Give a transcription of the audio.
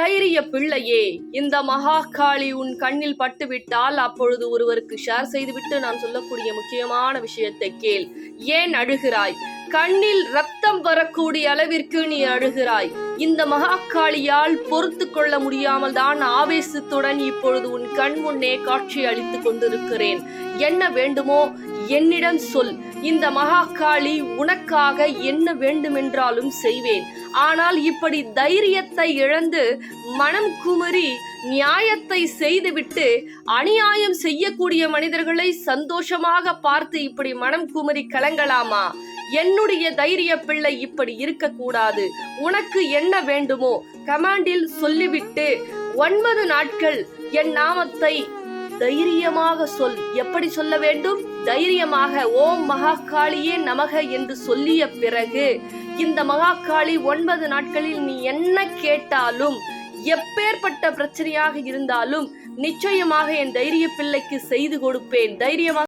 தைரிய பிள்ளையே, இந்த மகாகாளி உன் கண்ணில் பட்டுவிட்டால் அப்பொழுது ஒருவருக்கு ஷேர் செய்துவிட்டு நான் சொல்லக்கூடிய முக்கியமான விஷயத்தை கேள். ஏன் அழுகிறாய்? கண்ணில் ரத்தம் வரக்கூடிய அளவிற்கு நீ அழுகிறாய். இந்த மகாகாளியால் பொறுத்து கொள்ள முடியாமல் தான் ஆவேசத்துடன் இப்பொழுது உன் கண் முன்னே காட்சி அளித்துக் கொண்டிருக்கிறேன். என்ன வேண்டுமோ என்னிடம் சொல். இந்த மகாகாளி உனக்காக என்ன வேண்டுமென்றாலும் செய்வேன். ஆனால் இப்படி தைரியத்தை இழந்து மனம் குமரி நியாயத்தை செய்துவிட்டு அநியாயம் செய்யக்கூடிய மனிதர்களை சந்தோஷமாக பார்த்து இப்படி மனம் குமரி கலங்கலாமா? என்னுடைய தைரிய பிள்ளை இப்படி இருக்கக்கூடாது. உனக்கு என்ன வேண்டுமோ கமாண்டில் சொல்லிவிட்டு 9 நாட்கள் என் நாமத்தை தைரியமாக சொல். எப்படி சொல்ல வேண்டும்? தைரியமாக ஓம் மகாகாளியே நமக என்று சொல்லிய பிறகு இந்த மகாகாளி 9 நாட்களில் நீ என்ன கேட்டாலும், எப்பேற்பட்ட பிரச்சனையாக இருந்தாலும் நிச்சயமாக என் தைரிய பிள்ளைக்கு செய்து கொடுப்பேன். தைரியமாக